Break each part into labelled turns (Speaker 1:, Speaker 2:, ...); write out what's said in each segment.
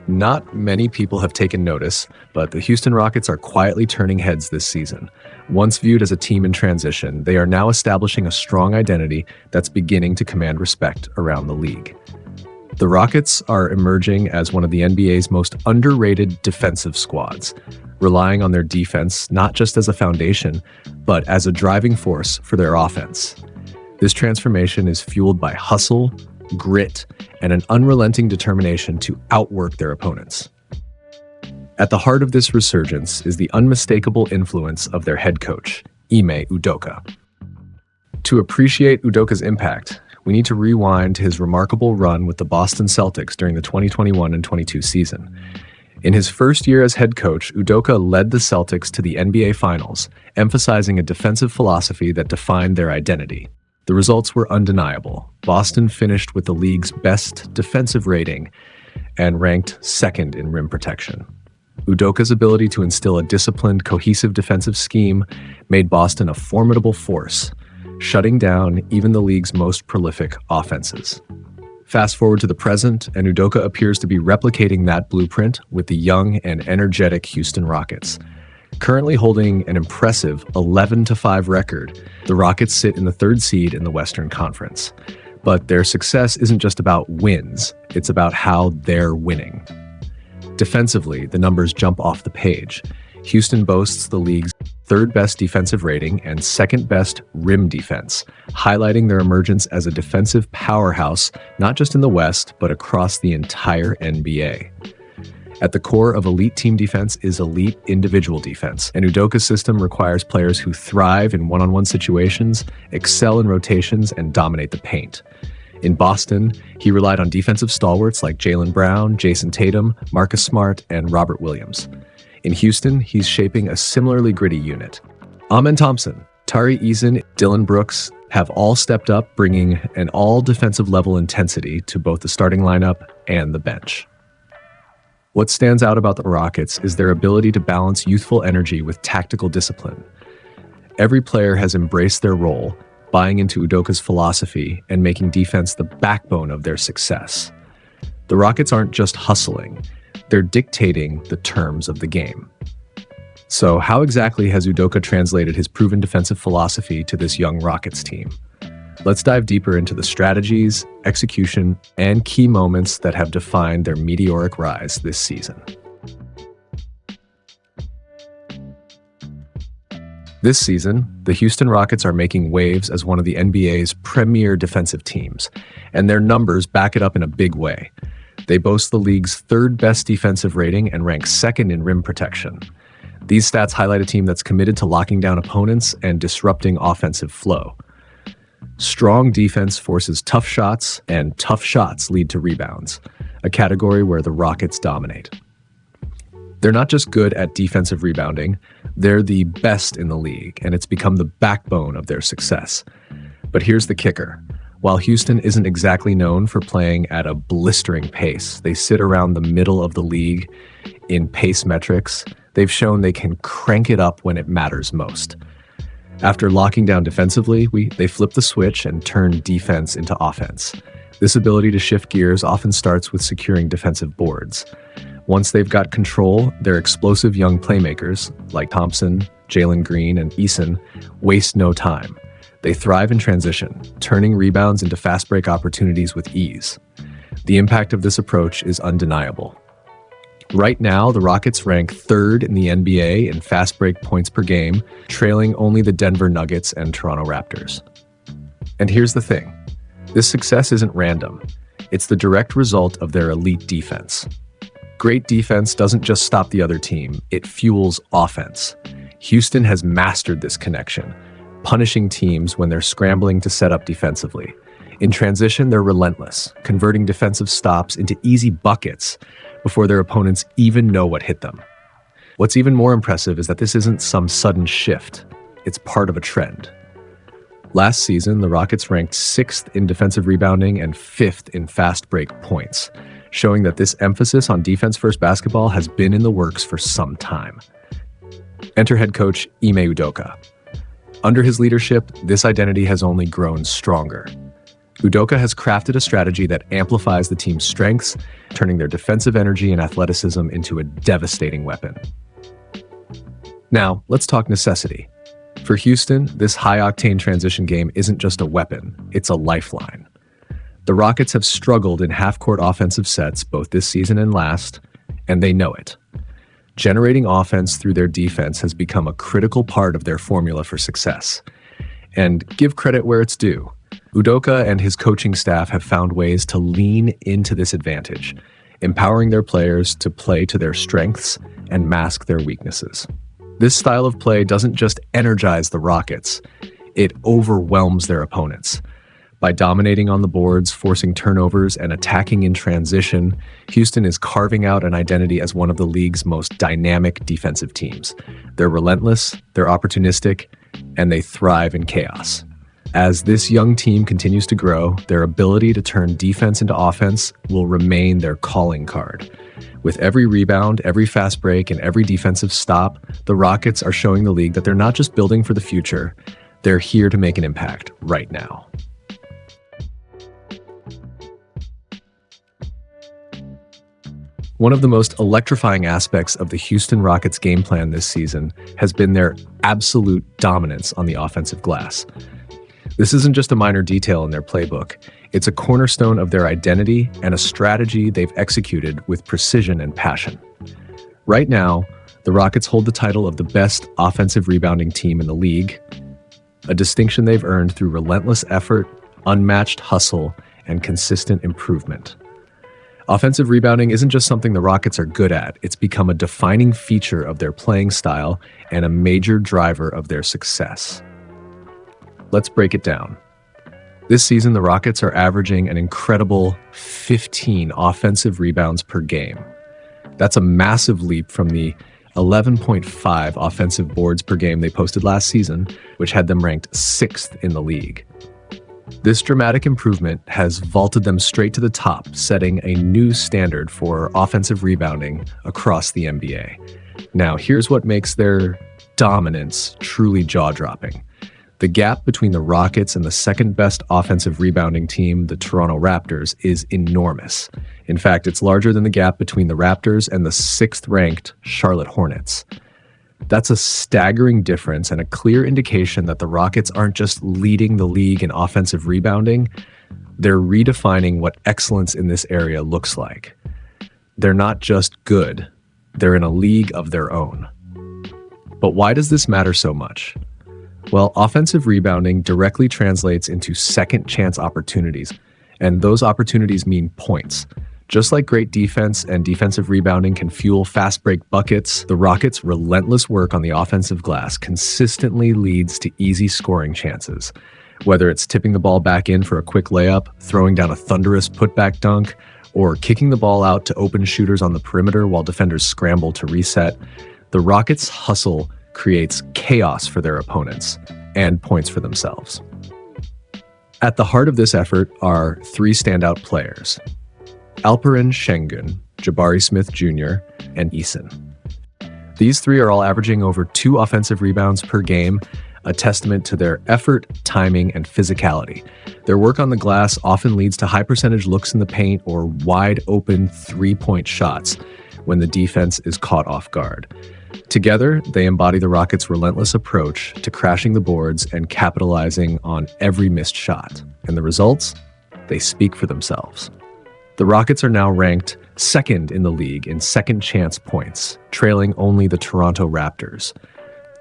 Speaker 1: Not many people have taken notice, but the Houston Rockets are quietly turning heads this season. Once viewed as a team in transition, they are now establishing a strong identity that's beginning to command respect around the league. The Rockets are emerging as one of the NBA's most underrated defensive squads, relying on their defense not just as a foundation, but as a driving force for their offense. This transformation is fueled by hustle, grit, and an unrelenting determination to outwork their opponents. At the heart of this resurgence is the unmistakable influence of their head coach, Ime Udoka. To appreciate Udoka's impact, we need to rewind to his remarkable run with the Boston Celtics during the 2021 and 22 season. In his first year as head coach, Udoka led the Celtics to the NBA Finals, emphasizing a defensive philosophy that defined their identity. The results were undeniable. Boston finished with the league's best defensive rating and ranked second in rim protection. Udoka's ability to instill a disciplined, cohesive defensive scheme made Boston a formidable force, shutting down even the league's most prolific offenses. Fast forward to the present, and Udoka appears to be replicating that blueprint with the young and energetic Houston Rockets. Currently holding an impressive 11-5 record, the Rockets sit in the third seed in the Western Conference. But their success isn't just about wins, it's about how they're winning. Defensively, the numbers jump off the page. Houston boasts the league's third-best defensive rating and second-best rim defense, highlighting their emergence as a defensive powerhouse not just in the West, but across the entire NBA. At the core of elite team defense is elite individual defense, and Udoka's system requires players who thrive in one-on-one situations, excel in rotations, and dominate the paint. In Boston, he relied on defensive stalwarts like Jaylen Brown, Jason Tatum, Marcus Smart, and Robert Williams. In Houston, he's shaping a similarly gritty unit. Amen Thompson, Tari Eason, Dylan Brooks have all stepped up, bringing an all-defensive level intensity to both the starting lineup and the bench. What stands out about the Rockets is their ability to balance youthful energy with tactical discipline. Every player has embraced their role, buying into Udoka's philosophy and making defense the backbone of their success. The Rockets aren't just hustling, they're dictating the terms of the game. So how exactly has Udoka translated his proven defensive philosophy to this young Rockets team? Let's dive deeper into the strategies, execution, and key moments that have defined their meteoric rise this season. This season, the Houston Rockets are making waves as one of the NBA's premier defensive teams, and their numbers back it up in a big way. They boast the league's third-best defensive rating and rank second in rim protection. These stats highlight a team that's committed to locking down opponents and disrupting offensive flow. Strong defense forces tough shots, and tough shots lead to rebounds, a category where the Rockets dominate. They're not just good at defensive rebounding, they're the best in the league, and it's become the backbone of their success. But here's the kicker. While Houston isn't exactly known for playing at a blistering pace, they sit around the middle of the league in pace metrics. They've shown they can crank it up when it matters most. After locking down defensively, they flip the switch and turn defense into offense. This ability to shift gears often starts with securing defensive boards. Once they've got control, their explosive young playmakers, like Thompson, Jalen Green, and Eason, waste no time. They thrive in transition, turning rebounds into fast break opportunities with ease. The impact of this approach is undeniable. Right now, the Rockets rank third in the NBA in fast break points per game, trailing only the Denver Nuggets and Toronto Raptors. And here's the thing. This success isn't random. It's the direct result of their elite defense. Great defense doesn't just stop the other team, it fuels offense. Houston has mastered this connection, punishing teams when they're scrambling to set up defensively. In transition, they're relentless, converting defensive stops into easy buckets before their opponents even know what hit them. What's even more impressive is that this isn't some sudden shift. It's part of a trend. Last season, the Rockets ranked 6th in defensive rebounding and 5th in fast break points, showing that this emphasis on defense-first basketball has been in the works for some time. Enter head coach Ime Udoka. Under his leadership, this identity has only grown stronger. Udoka has crafted a strategy that amplifies the team's strengths, turning their defensive energy and athleticism into a devastating weapon. Now, let's talk necessity. For Houston, this high-octane transition game isn't just a weapon, it's a lifeline. The Rockets have struggled in half-court offensive sets both this season and last, and they know it. Generating offense through their defense has become a critical part of their formula for success. And give credit where it's due. Udoka and his coaching staff have found ways to lean into this advantage, empowering their players to play to their strengths and mask their weaknesses. This style of play doesn't just energize the Rockets, it overwhelms their opponents. By dominating on the boards, forcing turnovers, and attacking in transition, Houston is carving out an identity as one of the league's most dynamic defensive teams. They're relentless, they're opportunistic, and they thrive in chaos. As this young team continues to grow, their ability to turn defense into offense will remain their calling card. With every rebound, every fast break, and every defensive stop, the Rockets are showing the league that they're not just building for the future, they're here to make an impact right now. One of the most electrifying aspects of the Houston Rockets game plan this season has been their absolute dominance on the offensive glass. This isn't just a minor detail in their playbook. It's a cornerstone of their identity and a strategy they've executed with precision and passion. Right now, the Rockets hold the title of the best offensive rebounding team in the league, a distinction they've earned through relentless effort, unmatched hustle, and consistent improvement. Offensive rebounding isn't just something the Rockets are good at, it's become a defining feature of their playing style and a major driver of their success. Let's break it down. This season, the Rockets are averaging an incredible 15 offensive rebounds per game. That's a massive leap from the 11.5 offensive boards per game they posted last season, which had them ranked 6th in the league. This dramatic improvement has vaulted them straight to the top, setting a new standard for offensive rebounding across the NBA. Now, here's what makes their dominance truly jaw-dropping. The gap between the Rockets and the second-best offensive rebounding team, the Toronto Raptors, is enormous. In fact, it's larger than the gap between the Raptors and the 6th-ranked Charlotte Hornets. That's a staggering difference and a clear indication that the Rockets aren't just leading the league in offensive rebounding, they're redefining what excellence in this area looks like. They're not just good, they're in a league of their own. But why does this matter so much? Well, offensive rebounding directly translates into second chance opportunities, and those opportunities mean points. Just like great defense and defensive rebounding can fuel fast break buckets, the Rockets' relentless work on the offensive glass consistently leads to easy scoring chances. Whether it's tipping the ball back in for a quick layup, throwing down a thunderous putback dunk, or kicking the ball out to open shooters on the perimeter while defenders scramble to reset, the Rockets' hustle creates chaos for their opponents and points for themselves. At the heart of this effort are three standout players: Alperen Şengün, Jabari Smith Jr., and Eason. These three are all averaging over 2 offensive rebounds per game, a testament to their effort, timing, and physicality. Their work on the glass often leads to high percentage looks in the paint or wide open 3-point shots when the defense is caught off guard. Together, they embody the Rockets' relentless approach to crashing the boards and capitalizing on every missed shot. And the results? They speak for themselves. The Rockets are now ranked 2nd in the league in second chance points, trailing only the Toronto Raptors.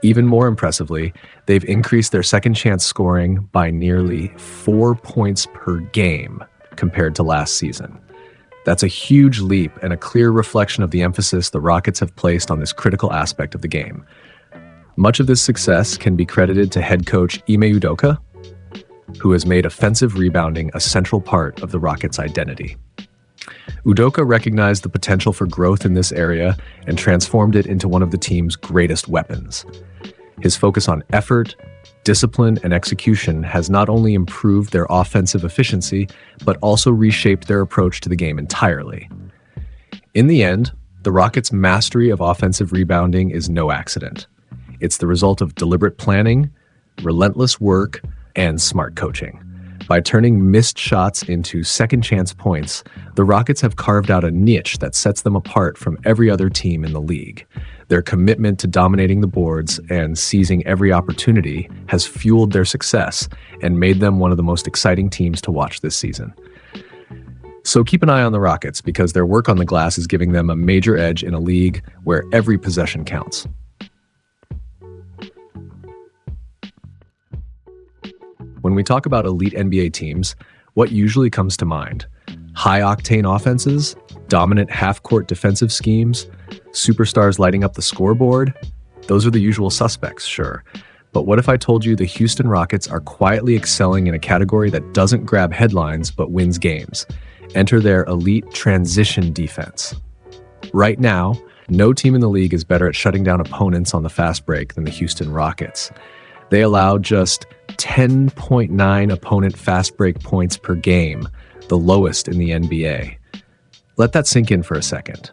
Speaker 1: Even more impressively, they've increased their second chance scoring by nearly 4 points per game compared to last season. That's a huge leap and a clear reflection of the emphasis the Rockets have placed on this critical aspect of the game. Much of this success can be credited to head coach Ime Udoka, who has made offensive rebounding a central part of the Rockets' identity. Udoka recognized the potential for growth in this area and transformed it into one of the team's greatest weapons. His focus on effort, discipline, and execution has not only improved their offensive efficiency, but also reshaped their approach to the game entirely. In the end, the Rockets' mastery of offensive rebounding is no accident. It's the result of deliberate planning, relentless work, and smart coaching. By turning missed shots into second-chance points, the Rockets have carved out a niche that sets them apart from every other team in the league. Their commitment to dominating the boards and seizing every opportunity has fueled their success and made them one of the most exciting teams to watch this season. So keep an eye on the Rockets because their work on the glass is giving them a major edge in a league where every possession counts. When we talk about elite NBA teams, what usually comes to mind? High-octane offenses, dominant half-court defensive schemes, superstars lighting up the scoreboard? Those are the usual suspects, sure. But what if I told you the Houston Rockets are quietly excelling in a category that doesn't grab headlines but wins games? Enter their elite transition defense. Right now, no team in the league is better at shutting down opponents on the fast break than the Houston Rockets. They allow just 10.9 opponent fast break points per game, the lowest in the NBA. Let that sink in for a second.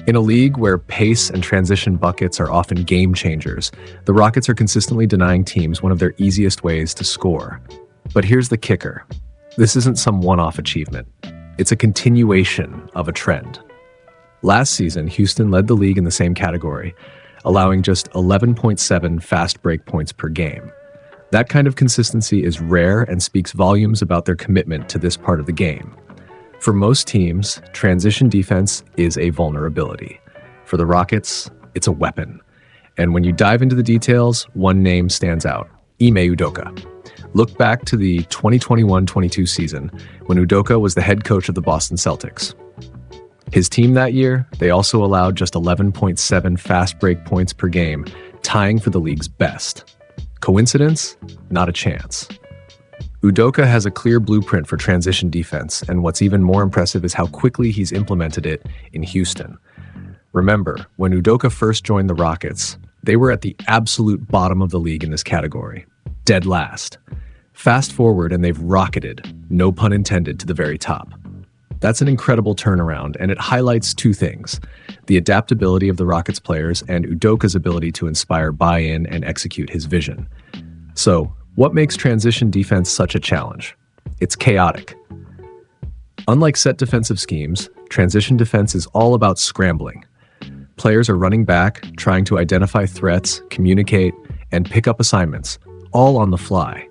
Speaker 1: In a league where pace and transition buckets are often game changers, the Rockets are consistently denying teams one of their easiest ways to score. But here's the kicker. This isn't some one-off achievement. It's a continuation of a trend. Last season, Houston led the league in the same category, allowing just 11.7 fast break points per game. That kind of consistency is rare and speaks volumes about their commitment to this part of the game. For most teams, transition defense is a vulnerability. For the Rockets, it's a weapon. And when you dive into the details, one name stands out: Ime Udoka. Look back to the 2021-22 season when Udoka was the head coach of the Boston Celtics. His team that year, they also allowed just 11.7 fast break points per game, tying for the league's best. Coincidence? Not a chance. Udoka has a clear blueprint for transition defense, and what's even more impressive is how quickly he's implemented it in Houston. Remember, when Udoka first joined the Rockets, they were at the absolute bottom of the league in this category, dead last. Fast forward and they've rocketed, no pun intended, to the very top. That's an incredible turnaround, and it highlights two things: the adaptability of the Rockets players and Udoka's ability to inspire buy-in and execute his vision. So, what makes transition defense such a challenge? It's chaotic. Unlike set defensive schemes, transition defense is all about scrambling. Players are running back, trying to identify threats, communicate, and pick up assignments, all on the fly.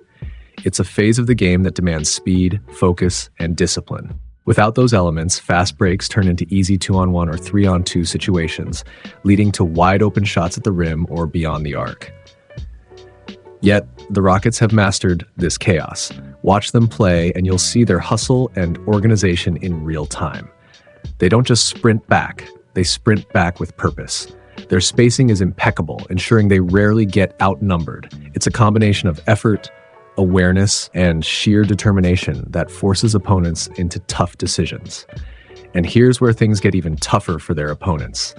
Speaker 1: It's a phase of the game that demands speed, focus, and discipline. Without those elements, fast breaks turn into easy 2-on-1 or 3-on-2 situations, leading to wide-open shots at the rim or beyond the arc. Yet, the Rockets have mastered this chaos. Watch them play, and you'll see their hustle and organization in real time. They don't just sprint back, they sprint back with purpose. Their spacing is impeccable, ensuring they rarely get outnumbered. It's a combination of effort, awareness, and sheer determination that forces opponents into tough decisions. And here's where things get even tougher for their opponents: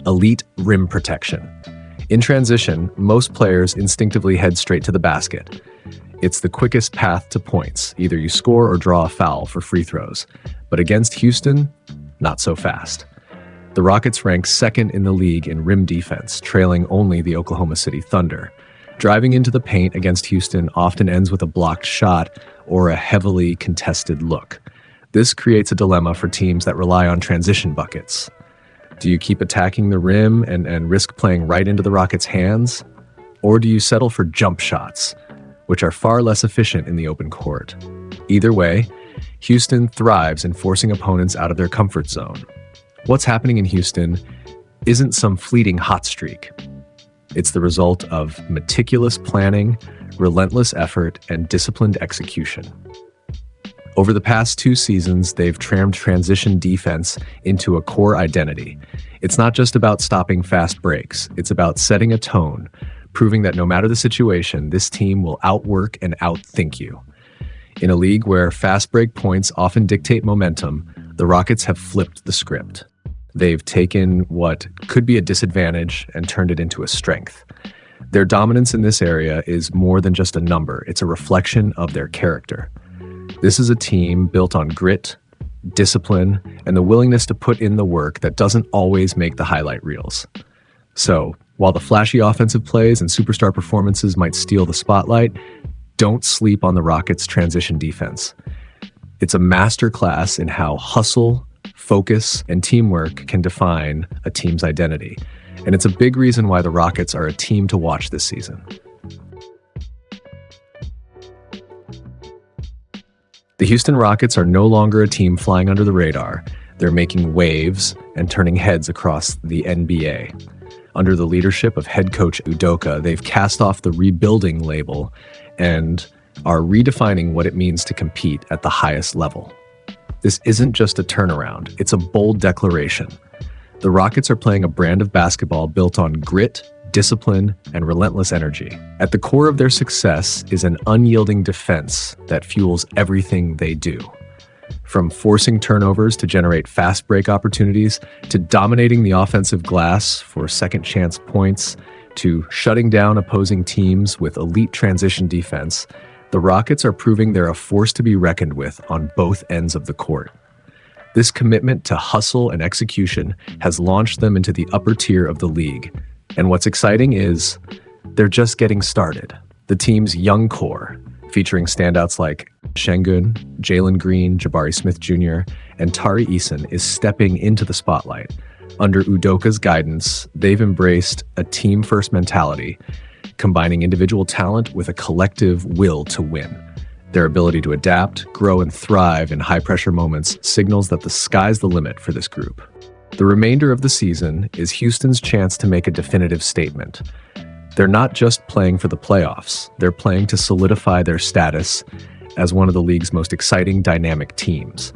Speaker 1: elite rim protection. In transition, most players instinctively head straight to the basket. It's the quickest path to points. Either you score or draw a foul for free throws. But against Houston, not so fast. The Rockets rank second in the league in rim defense, trailing only the Oklahoma City Thunder. Driving into the paint against Houston often ends with a blocked shot or a heavily contested look. This creates a dilemma for teams that rely on transition buckets. Do you keep attacking the rim and risk playing right into the Rockets' hands? Or do you settle for jump shots, which are far less efficient in the open court? Either way, Houston thrives in forcing opponents out of their comfort zone. What's happening in Houston isn't some fleeting hot streak. It's the result of meticulous planning, relentless effort, and disciplined execution. Over the past 2 seasons, they've trammed transition defense into a core identity. It's not just about stopping fast breaks. It's about setting a tone, proving that no matter the situation, this team will outwork and outthink you. In a league where fast break points often dictate momentum, the Rockets have flipped the script. They've taken what could be a disadvantage and turned it into a strength. Their dominance in this area is more than just a number. It's a reflection of their character. This is a team built on grit, discipline, and the willingness to put in the work that doesn't always make the highlight reels. So, while the flashy offensive plays and superstar performances might steal the spotlight, don't sleep on the Rockets' transition defense. It's a masterclass in how hustle, focus, and teamwork can define a team's identity. And it's a big reason why the Rockets are a team to watch this season. The Houston Rockets are no longer a team flying under the radar. They're making waves and turning heads across the NBA. Under the leadership of head coach Udoka, they've cast off the rebuilding label and are redefining what it means to compete at the highest level. This isn't just a turnaround, it's a bold declaration. The Rockets are playing a brand of basketball built on grit, discipline, and relentless energy. At the core of their success is an unyielding defense that fuels everything they do. From forcing turnovers to generate fast break opportunities, to dominating the offensive glass for second chance points, to shutting down opposing teams with elite transition defense, the Rockets are proving they're a force to be reckoned with on both ends of the court. This commitment to hustle and execution has launched them into the upper tier of the league. And what's exciting is they're just getting started. The team's young core, featuring standouts like Şengün, Jalen Green, Jabari Smith Jr., and Tari Eason, is stepping into the spotlight. Under Udoka's guidance, they've embraced a team-first mentality, combining individual talent with a collective will to win. Their ability to adapt, grow, and thrive in high-pressure moments signals that the sky's the limit for this group. The remainder of the season is Houston's chance to make a definitive statement. They're not just playing for the playoffs, they're playing to solidify their status as one of the league's most exciting dynamic teams.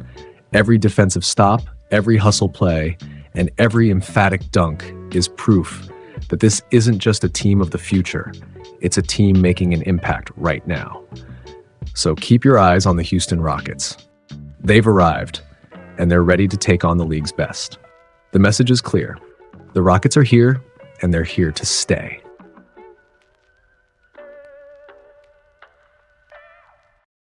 Speaker 1: Every defensive stop, every hustle play, and every emphatic dunk is proof that this isn't just a team of the future, it's a team making an impact right now. So keep your eyes on the Houston Rockets. They've arrived, and they're ready to take on the league's best. The message is clear. The Rockets are here, and they're here to stay.